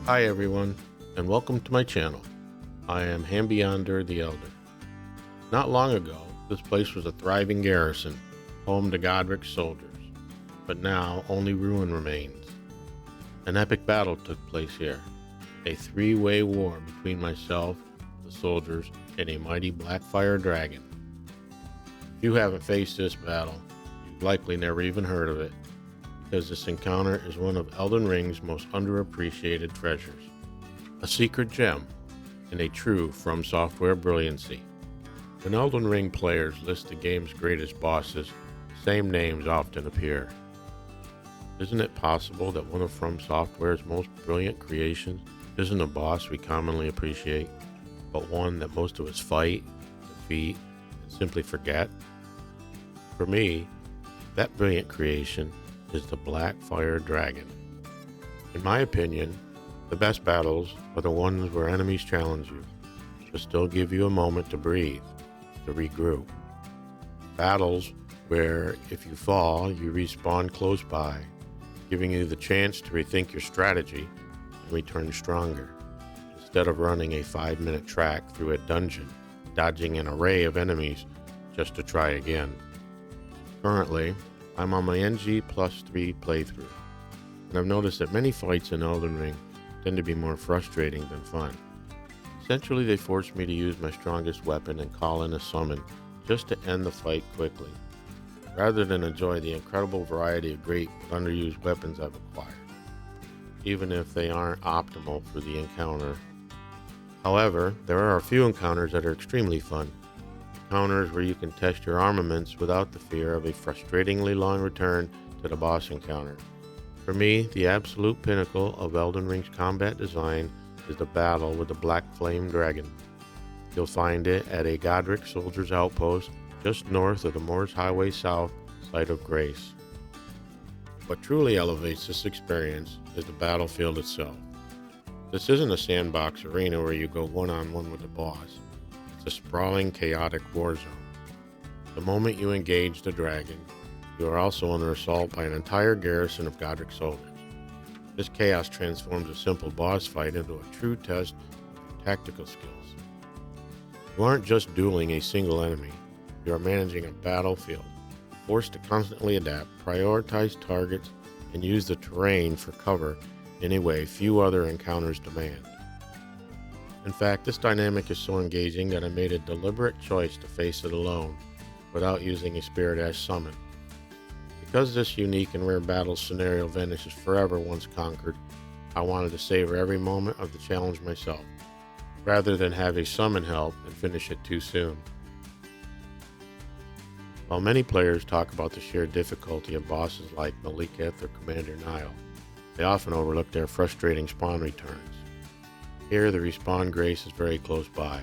Hi everyone, and welcome to my channel. I am Hambyonder the Elder. Not long ago, this place was a thriving garrison, home to Godric's soldiers, but now only ruin remains. An epic battle took place here, a three-way war between myself, the soldiers, and a mighty Blackfire dragon. If you haven't faced this battle, you've likely never even heard of it, because this encounter is one of Elden Ring's most underappreciated treasures. A secret gem and a true FromSoftware brilliancy. When Elden Ring players list the game's greatest bosses, the same names often appear. Isn't it possible that one of FromSoftware's most brilliant creations isn't a boss we commonly appreciate, but one that most of us fight, defeat, and simply forget? For me, that brilliant creation is the Blackfire Dragon. In my opinion, the best battles are the ones where enemies challenge you, but still give you a moment to breathe, to regroup. Battles where if you fall, you respawn close by, giving you the chance to rethink your strategy and return stronger, instead of running a 5-minute track through a dungeon, dodging an array of enemies just to try again. Currently, I'm on my NG+3 playthrough, and I've noticed that many fights in Elden Ring tend to be more frustrating than fun. Essentially, they force me to use my strongest weapon and call in a summon just to end the fight quickly, rather than enjoy the incredible variety of great but underused weapons I've acquired, even if they aren't optimal for the encounter. However, there are a few encounters that are extremely fun. Encounters where you can test your armaments without the fear of a frustratingly long return to the boss encounter. For me, the absolute pinnacle of Elden Ring's combat design is the battle with the Ghostflame Dragon. You'll find it at a Godric soldier's outpost just north of the Moors Highway South site of Grace. What truly elevates this experience is the battlefield itself. This isn't a sandbox arena where you go one-on-one with the boss. It's a sprawling, chaotic war zone. The moment you engage the dragon, you are also under assault by an entire garrison of Godric soldiers. This chaos transforms a simple boss fight into a true test of your tactical skills. You aren't just dueling a single enemy, you are managing a battlefield, forced to constantly adapt, prioritize targets, and use the terrain for cover in a way few other encounters demand. In fact, this dynamic is so engaging that I made a deliberate choice to face it alone, without using a Spirit Ash summon. Because this unique and rare battle scenario vanishes forever once conquered, I wanted to savor every moment of the challenge myself, rather than have a summon help and finish it too soon. While many players talk about the sheer difficulty of bosses like Maliketh or Commander Nile, they often overlook their frustrating spawn returns. Here, the respawn grace is very close by,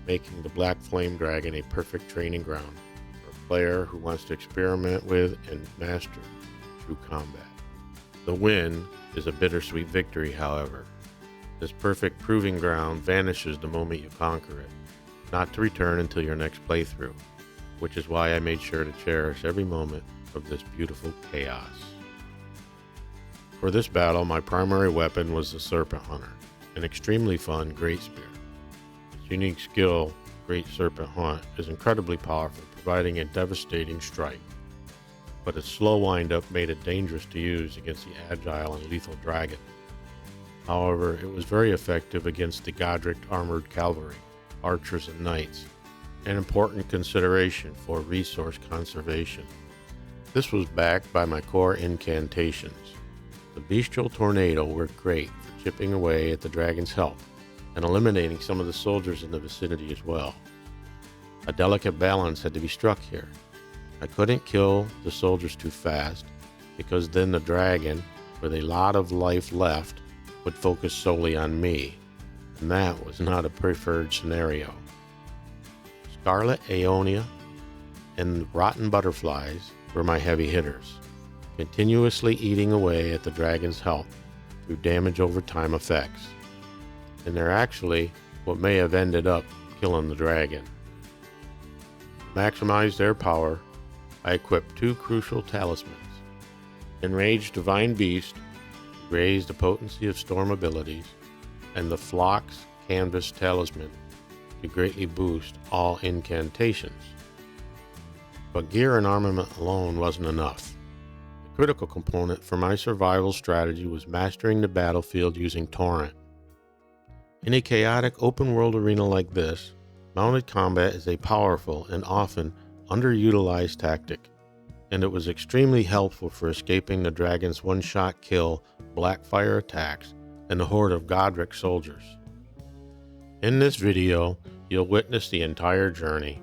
making the Blackflame Dragon a perfect training ground for a player who wants to experiment with and master true combat. The win is a bittersweet victory, however. This perfect proving ground vanishes the moment you conquer it, not to return until your next playthrough, which is why I made sure to cherish every moment of this beautiful chaos. For this battle, my primary weapon was the Serpent Hunter, an extremely fun Great Spear. Its unique skill, Great Serpent Hunt, is incredibly powerful, providing a devastating strike. But its slow wind-up made it dangerous to use against the agile and lethal dragon. However, it was very effective against the Godric armored cavalry, archers, and knights, an important consideration for resource conservation. This was backed by my core incantations. The Bestial Tornado worked great for chipping away at the dragon's health and eliminating some of the soldiers in the vicinity as well. A delicate balance had to be struck here. I couldn't kill the soldiers too fast, because then the dragon, with a lot of life left, would focus solely on me, and that was not a preferred scenario. Scarlet Aeonia and Rotten Butterflies were my heavy hitters, continuously eating away at the dragon's health through damage over time effects. And they're actually what may have ended up killing the dragon. To maximize their power, I equipped two crucial talismans, Enraged Divine Beast, raise the potency of storm abilities, and the Phlox Canvas Talisman to greatly boost all incantations. But gear and armament alone wasn't enough. The critical component for my survival strategy was mastering the battlefield using Torrent. In a chaotic open-world arena like this, mounted combat is a powerful and often underutilized tactic, and it was extremely helpful for escaping the dragon's one-shot kill Blackfire attacks and the horde of Godric soldiers. In this video, you'll witness the entire journey.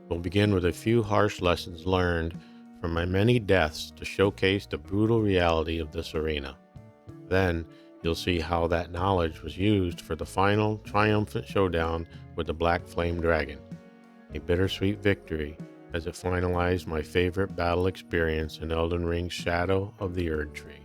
We'll begin with a few harsh lessons learned from my many deaths to showcase the brutal reality of this arena. Then, you'll see how that knowledge was used for the final triumphant showdown with the Ghostflame Dragon, a bittersweet victory as it finalized my favorite battle experience in Elden Ring's Shadow of the Erdtree.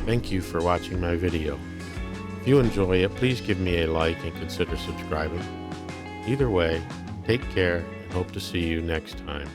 Thank you for watching my video. If you enjoy it, please give me a like and consider subscribing. Either way, take care and hope to see you next time.